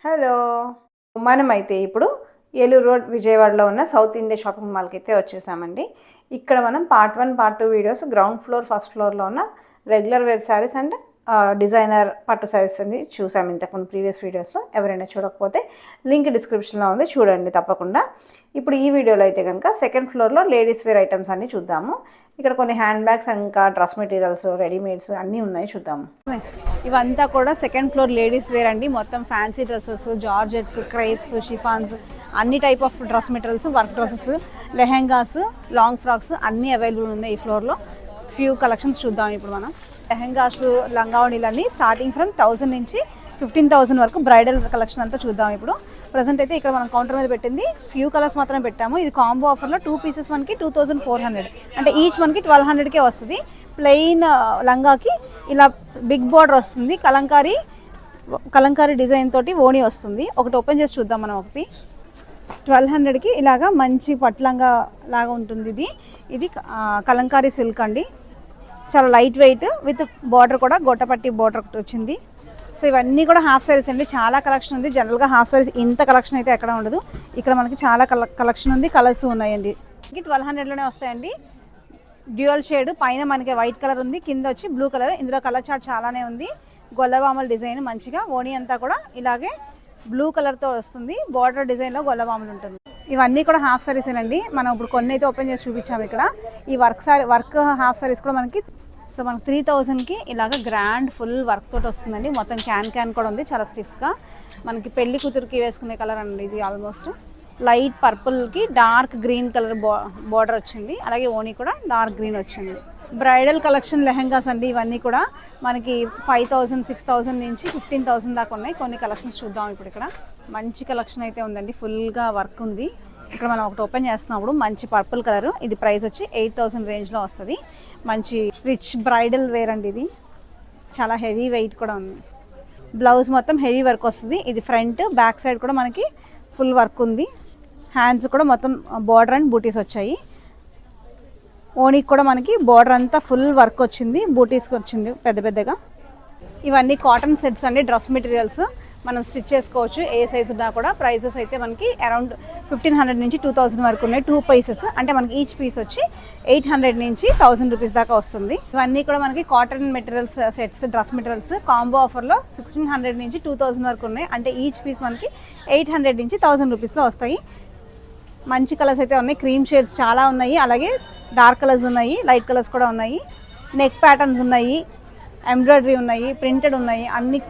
Hello! మనమైతే ఇప్పుడు Eluru road విజయవాడలో ఉన్న సౌత్ ఇండియా షాపింగ్ మాల్‌కి అయితే వచ్చేసామండి. ఇక్కడ మనం part 1, part 2 videos ground floor, first ఫ్లోర్‌లో ఉన్న regular wear saris and designer పట్టు శారీస్ అన్ని చూసాము ఇంతకుముందు ప్రీవియస్ వీడియోస్‌లో. ఎవరైనా చూడకపోతే లింక్ డిస్క్రిప్షన్‌లో ఉంది, చూడండి తప్పకుండా. ఇప్పుడు ఈ వీడియోలో అయితే కనుక సెకండ్ ఫ్లోర్‌లో లేడీస్ వేర్ ఐటమ్స్ అన్నీ చూద్దాము. ఇక్కడ కొన్ని హ్యాండ్ బ్యాగ్స్ ఇంకా డ్రెస్ మెటీరియల్స్, రెడీమేడ్స్ అన్నీ ఉన్నాయి, చూద్దాము. ఇవంతా కూడా సెకండ్ ఫ్లోర్ లేడీస్ వేర్ అండి. మొత్తం fancy dresses, georgettes, crepes, chiffons, అన్ని type of dress materials, work dresses, lehengas, long frocks అన్నీ అవైలబుల్ ఉన్నాయి ఈ ఫ్లోర్లో. ఫ్యూ కలెక్షన్స్ చూద్దాం ఇప్పుడు మనం. లెహెంగాస్, లంగావణీలన్నీ స్టార్టింగ్ ఫ్రమ్ 1000 నుంచి 15,000 వరకు బ్రైడల్ కలెక్షన్ అంతా చూద్దాం ఇప్పుడు. ప్రజెంట్ అయితే ఇక్కడ మనం కౌంటర్ మీద పెట్టింది ఫ్యూ కలర్స్ మాత్రమే పెట్టాము. ఇది కాంబో ఆఫర్లో 2 పీసెస్ మనకి 2400, అంటే ఈచ్ మనకి 1200కే వస్తుంది. ప్లెయిన్ లంగాకి ఇలా బిగ్ బార్డర్ వస్తుంది, కలంకారీ డిజైన్ తోటి ఓణి వస్తుంది. ఒకటి ఓపెన్ చేసి చూద్దాం మనం. ఒకటి 1200కి ఇలాగా మంచి పట్లంగా లాగా ఉంటుంది. ఇది కలంకారీ సిల్క్ అండి, చాలా లైట్ వెయిట్ విత్ బార్డర్ కూడా గొట్టపట్టి బార్డర్ ఒకటి వచ్చింది. సో ఇవన్నీ కూడా హాఫ్ సారీస్ అండి. చాలా కలెక్షన్ ఉంది. జనరల్గా హాఫ్ సారీస్ ఇంత కలెక్షన్ అయితే ఎక్కడ ఉండదు. ఇక్కడ మనకి చాలా కలెక్షన్ ఉంది, కలర్స్ ఉన్నాయండి. 1200లోనే వస్తాయండి. డ్యూయల్ షేడ్, పైన మనకి వైట్ కలర్ ఉంది, కింద వచ్చి బ్లూ కలర్. ఇందులో కలర్ చార్ట్ చాలానే ఉంది. గొల్లవామల డిజైన్ మంచిగా, ఓణి అంతా కూడా ఇలాగే బ్లూ కలర్తో వస్తుంది. బార్డర్ డిజైన్లో గొల్లవామలు ఉంటుంది. ఇవన్నీ కూడా హాఫ్ సారీసేనండి. మనం ఇప్పుడు కొన్ని అయితే ఓపెన్ చేసి చూపించాము ఇక్కడ. ఈ వర్క్ హాఫ్ సారీస్ కూడా మనకి 3000కి ఇలాగ గ్రాండ్ ఫుల్ వర్క్ తోటి వస్తుందండి. మొత్తం క్యాన్ కూడా ఉంది, చాలా స్టిఫ్గా. మనకి పెళ్లి కూతురికి వేసుకునే కలర్ అండి ఇది. ఆల్మోస్ట్ లైట్ పర్పుల్కి డార్క్ గ్రీన్ కలర్ బార్డర్ వచ్చింది. అలాగే ఓణి కూడా డార్క్ గ్రీన్ వచ్చింది. బ్రైడల్ కలెక్షన్ లెహెంగాస్ అండి. ఇవన్నీ కూడా మనకి 5000, 6000 నుంచి 15,000 దాకా ఉన్నాయి. కొన్ని కలెక్షన్స్ చూద్దాం ఇప్పుడు. ఇక్కడ మంచి కలెక్షన్ అయితే ఉందండి, ఫుల్గా వర్క్ ఉంది. ఇక్కడ మనం ఒకటి ఓపెన్ చేస్తున్నప్పుడు మంచి పర్పుల్ కలర్, ఇది ప్రైస్ వచ్చి 8000 రేంజ్లో వస్తుంది. మంచి రిచ్ బ్రైడల్ వేర్ అండి ఇది. చాలా హెవీ వెయిట్ కూడా ఉంది. బ్లౌజ్ మొత్తం హెవీ వర్క్ వస్తుంది. ఇది ఫ్రంట్, బ్యాక్ సైడ్ కూడా మనకి ఫుల్ వర్క్ ఉంది. హ్యాండ్స్ కూడా మొత్తం బార్డర్ అండ్ బూటీస్ వచ్చాయి. ఓణికి కూడా మనకి బార్డర్ అంతా ఫుల్ వర్క్ వచ్చింది, బూటీస్కి వచ్చింది పెద్దగా. ఇవన్నీ కాటన్ సెట్స్ అండి, డ్రెస్ మెటీరియల్స్ మనం స్టిచ్ చేసుకోవచ్చు. ఏ సైజు ఉన్నా కూడా. ప్రైజెస్ అయితే మనకి అరౌండ్ 1500 నుంచి 2000 వరకు ఉన్నాయి. 2 పీసెస్ అంటే మనకి ఈచ్ పీస్ వచ్చి 800 నుంచి 1000 రూపీస్ దాకా వస్తుంది. ఇవన్నీ కూడా మనకి cotton materials sets, dress materials combo ఆఫర్లో 1600 నుంచి 2000 వరకు ఉన్నాయి. అంటే ఈచ్ పీస్ మనకి 800 నుంచి 1000 రూపీస్లో వస్తాయి. మంచి కలర్స్ అయితే ఉన్నాయి. క్రీమ్ షేడ్స్ చాలా ఉన్నాయి, అలాగే డార్క్ కలర్స్ ఉన్నాయి, లైట్ కలర్స్ కూడా ఉన్నాయి. నెక్ ప్యాటర్న్స్ ఉన్నాయి, ఎంబ్రాయిడరీ ఉన్నాయి, ప్రింటెడ్ ఉన్నాయి,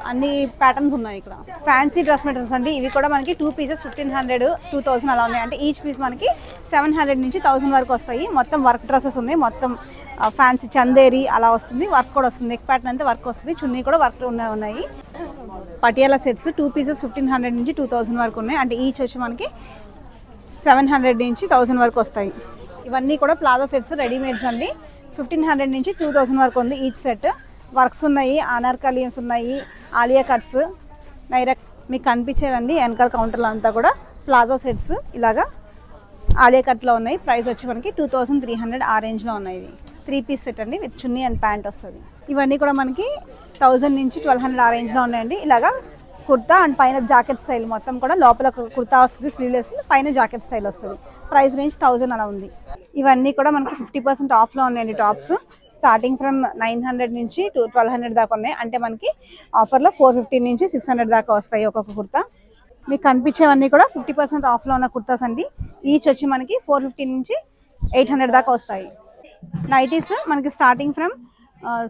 అన్ని ప్యాటర్న్స్ ఉన్నాయి. ఇక్కడ ఫ్యాన్సీ డ్రెస్ మెటీరియల్స్ అండి. ఇవి కూడా మనకి 2 పీసెస్ 1500, 2000 అలా ఉన్నాయి. అంటే ఈచ్ పీస్ మనకి 700 నుంచి 1000 వరకు వస్తాయి. మొత్తం వర్క్ డ్రెస్సెస్ ఉన్నాయి. మొత్తం ఫ్యాన్సీ చందేరి అలా వస్తుంది. వర్క్ కూడా వస్తుంది, నెక్ ప్యాటర్న్ అంతా వర్క్ వస్తుంది. చున్నీ కూడా వర్క్ ఉన్నాయి. పటియాలా సెట్స్ 2 పీసెస్ 1500 నుంచి 2000 వరకు ఉన్నాయి. అంటే ఈచ్ వచ్చి మనకి 700 నుంచి 1000 వరకు వస్తాయి. ఇవన్నీ కూడా ప్లాజా సెట్స్, రెడీమేడ్స్ అండి. 1500 నుంచి 2000 వరకు ఉంది ఈచ్ సెట్. వర్క్స్ ఉన్నాయి, అనార్కలీస్ ఉన్నాయి, ఆలియా కట్స్, నైరక్ మీకు కనిపించేవండి. వెనకాల కౌంటర్లో అంతా కూడా ప్లాజా సెట్స్ ఇలాగా ఆలియా కట్లో ఉన్నాయి. ప్రైస్ వచ్చి మనకి 2300 ఆ రేంజ్లో ఉన్నాయి. 3 పీస్ సెట్ అండి, విత్ చున్నీ అండ్ ప్యాంట్ వస్తుంది. ఇవన్నీ కూడా మనకి 1000 నుంచి 1200 ఆ రేంజ్లో ఉన్నాయండి. ఇలాగా కుర్తా అండ్ పైన జాకెట్ స్టైల్, మొత్తం కూడా లోపల కుర్తా వస్తుంది స్లీవ్లెస్, పైన జాకెట్ స్టైల్ వస్తుంది. ప్రైస్ రేంజ్ 1000 అలా ఉంది. ఇవన్నీ కూడా మనకి 50% ఆఫ్లో ఉన్నాయండి. టాప్స్ స్టార్టింగ్ ఫ్రమ్ 900 నుంచి 1200 దాకా ఉన్నాయి. అంటే మనకి ఆఫర్లో 450 నుంచి 600 దాకా వస్తాయి ఒక్కొక్క కుర్తా. మీకు కనిపించేవన్నీ కూడా 50% ఆఫ్లో ఉన్న కుర్తాస్ అండి. ఈచ్ వచ్చి మనకి 450 నుంచి 800 దాకా వస్తాయి. నైటీస్ మనకి స్టార్టింగ్ ఫ్రమ్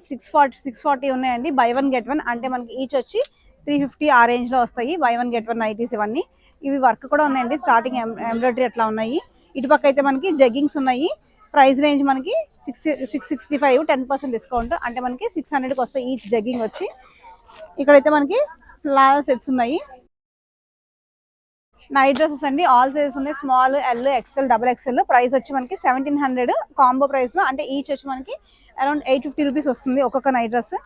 640 ఉన్నాయండి. బై 1 గెట్ 1, అంటే మనకి ఈచ్ వచ్చి 350 ఆ రేంజ్లో వస్తాయి. బై 1 గెట్ 1 నైటీస్ ఇవన్నీ. ఇవి వర్క్ కూడా ఉన్నాయండి, స్టార్టింగ్ ఎంబ్రాయిడరీ అట్లా ఉన్నాయి. ఇటుపక్క అయితే మనకి జగ్గింగ్స్ ఉన్నాయి. ప్రైస్ రేంజ్ మనకి 665, 10% డిస్కౌంట్, అంటే మనకి 600కి వస్తాయి ఈచ్ జగ్గింగ్ వచ్చి. ఇక్కడైతే మనకి ప్లాజా సెట్స్ ఉన్నాయి. నైట్ డ్రెస్సెస్ అండి, ఆల్ సైజెస్ ఉన్నాయి. Small, L, XL, double XL. Price వచ్చి మనకి 1700 కాంబో ప్రైస్లో. అంటే ఈచ్ వచ్చి మనకి అరౌండ్ 850 రూపీస్ వస్తుంది ఒక్కొక్క నైట్ డ్రెస్.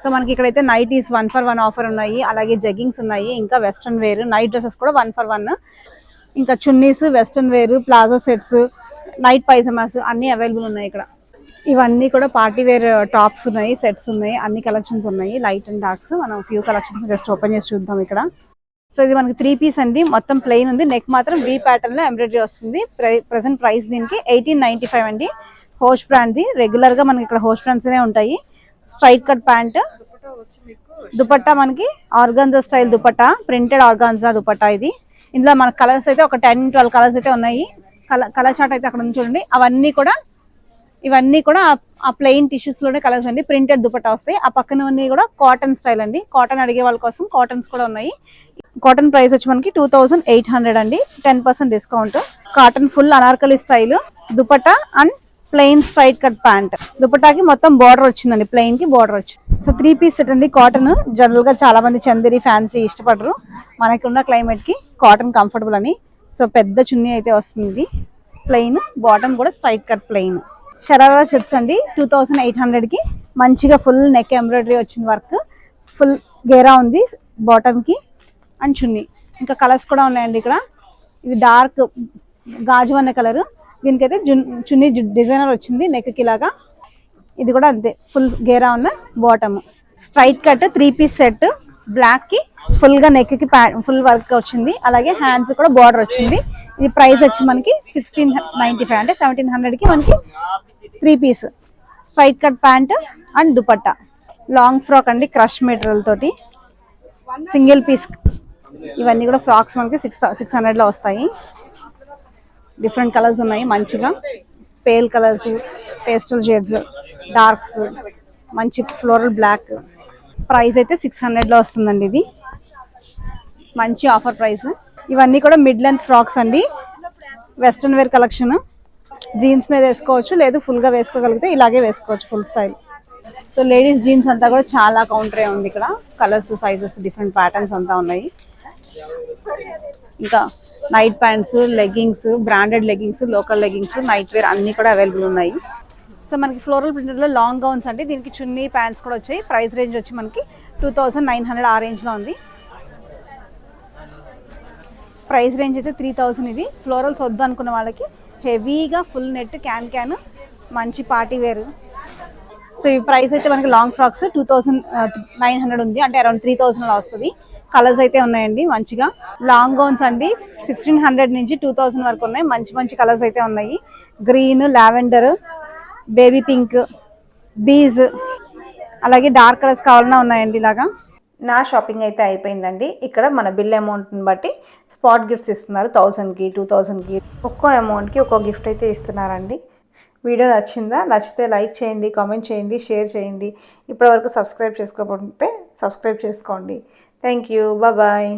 సో మనకి ఇక్కడైతే నైటీస్ 1 for 1 ఆఫర్ ఉన్నాయి, అలాగే జగ్గింగ్స్ ఉన్నాయి, ఇంకా వెస్ట్రన్ వేర్ నైట్ డ్రెస్సెస్ కూడా 1 for 1, ఇంకా chunnis, western wear, palazzo sets, night pyjamas అన్నీ అవైలబుల్ ఉన్నాయి ఇక్కడ. ఇవన్నీ కూడా పార్టీ వేర్ టాప్స్ ఉన్నాయి, సెట్స్ ఉన్నాయి, అన్ని కలెక్షన్స్ ఉన్నాయి, లైట్ అండ్ డార్క్స్. మనం ఫ్యూ కలెక్షన్స్ జస్ట్ ఓపెన్ చేసి చూద్దాం ఇక్కడ. సో ఇది మనకి 3 పీస్ అండి, మొత్తం ప్లెయిన్ ఉంది, నెక్ మాత్రం వీ ప్యాటర్న్ లో ఎంబ్రాయిడరీ వస్తుంది. ప్రెసెంట్ ప్రైస్ దీనికి 1895 అండి. హోష్ బ్రాండ్ ది. రెగ్యులర్ గా మనకి ఇక్కడ హోష్ బ్రాండ్స్ ఉంటాయి. స్ట్రైట్ కట్ ప్యాంట్, దుపట్టా మనకి organza style dupatta, printed organza dupatta ఇది. ఇందులో మన కలర్స్ అయితే ఒక 10-12 కలర్స్ అయితే ఉన్నాయి. కలర్ చార్ట్ అయితే అక్కడ ఉంది చూడండి. ఇవన్నీ కూడా ఆ ప్లెయిన్ టిష్యూస్ లోనే కలర్స్ అండి. ప్రింటెడ్ దుపట్టా వస్తాయి. ఆ పక్కనవన్నీ కూడా కాటన్ స్టైల్ అండి. కాటన్ అడిగే వాళ్ళ కోసం కాటన్స్ కూడా ఉన్నాయి. కాటన్ ప్రైస్ వచ్చి మనకి 2800 అండి, 10% discount. Cotton full anarkali style dupatta and plain straight cut pant. దుపట్టాకి మొత్తం బార్డర్ వచ్చిందండి, ప్లెయిన్ కి బార్డర్ వచ్చి. సో 3 పీస్ సెట్ అండి. కాటన్ జనరల్ గా చాలా మంది చందేరి ఫ్యాన్సీ ఇష్టపడరు, మనకి ఉన్న క్లైమేట్ కి కాటన్ కంఫర్టబుల్ అని. సో పెద్ద చున్నీ అయితే వస్తుంది, ప్లెయిన్ బాటమ్ కూడా straight cut plain. Sharara sets అండి 2800 కి. మంచిగా ఫుల్ నెక్ ఎంబ్రాయిడరీ వచ్చింది, వర్క్ ఫుల్ గేరా ఉంది బాటమ్ కి అండ్ చున్నీ. ఇంకా కలర్స్ కూడా ఉన్నాయండి ఇక్కడ. ఇది డార్క్ గాజు అన్న కలర్, దీనికైతే చున్నీ డిజైనర్ వచ్చింది నెక్ కి లాగా. ఇది కూడా అంతే, ఫుల్ గేరా ఉన్న bottom. Straight cut 3 piece set, block కి ఫుల్ గా నెక్ కి ఫుల్ వర్క్ వచ్చింది, అలాగే హ్యాండ్స్ కూడా బార్డర్ వచ్చింది. ఇది ప్రైస్ వచ్చి మనకి 1695 అంటే 1700 కి మనకి 3 piece straight cut pant and dupatta. Long frock అండి, క్రష్ మెటీరియల్ తోటి సింగిల్ పీస్. ఇవన్నీ కూడా ఫ్రాక్స్ మనకి 600 లో వస్తాయి. డిఫరెంట్ కలర్స్ ఉన్నాయి మంచిగా, pale colours, pastel shades, darks, మంచి ఫ్లోరల్ బ్లాక్. ప్రైస్ అయితే 600 లో వస్తుందండి. ఇది మంచి ఆఫర్ ప్రైస్. ఇవన్నీ కూడా మిడ్ లెంత్ ఫ్రాక్స్ అండి, వెస్ట్రన్ వేర్ కలెక్షన్. జీన్స్ మీద వేసుకోవచ్చు, లేదు ఫుల్ గా వేసుకోగలిగితే ఇలాగే వేసుకోవచ్చు full style. So ladies jeans అంతా కూడా చాలా కౌంటరే ఉంది ఇక్కడ. కలర్స్, సైజెస్, డిఫరెంట్ ప్యాటర్న్స్ అంతా ఉన్నాయి. ఇంకా night pants, leggings, branded leggings, local leggings, night wear అన్ని కూడా అవైలబుల్ ఉన్నాయి. సో మనకి ఫ్లోరల్ ప్రింటెడ్ లో లాంగ్ గౌన్స్ అండి, దీనికి చున్నీ ప్యాంట్స్ కూడా వచ్చాయి. ప్రైస్ రేంజ్ వచ్చి మనకి 2900 ఆ రేంజ్ లో ఉంది. ప్రైస్ రేంజ్ అయితే 3000. ఇది ఫ్లోరల్స్ వద్దు అనుకున్న వాళ్ళకి హెవీగా ఫుల్ నెట్ క్యాన్ మంచి పార్టీ వేర్. సో ఈ ప్రైస్ అయితే మనకి లాంగ్ ఫ్రాక్స్ 2900 ఉంది, అంటే అరౌండ్ 3000 లో వస్తుంది. కలర్స్ అయితే ఉన్నాయండి మంచిగా. లాంగ్ గౌన్స్ అండి 1600 నుంచి 2000 వరకు ఉన్నాయి. మంచి కలర్స్ అయితే ఉన్నాయి. Green, lavender, baby pink, beige, అలాగే డార్క్ కలర్స్ కావాలన్నా ఉన్నాయండి. ఇలాగా నా షాపింగ్ అయితే అయిపోయిందండి. ఇక్కడ మన బిల్ అమౌంట్ని బట్టి స్పాట్ గిఫ్ట్స్ ఇస్తున్నారు. 1000కి, 2000కి, ఒక్కో అమౌంట్కి ఒక్కో గిఫ్ట్ అయితే ఇస్తున్నారండి. వీడియో నచ్చిందా? నచ్చితే లైక్ చేయండి, కామెంట్ చేయండి, షేర్ చేయండి. ఇప్పటివరకు సబ్స్క్రైబ్ చేసుకోకపోతే సబ్స్క్రైబ్ చేసుకోండి. Thank you, bye.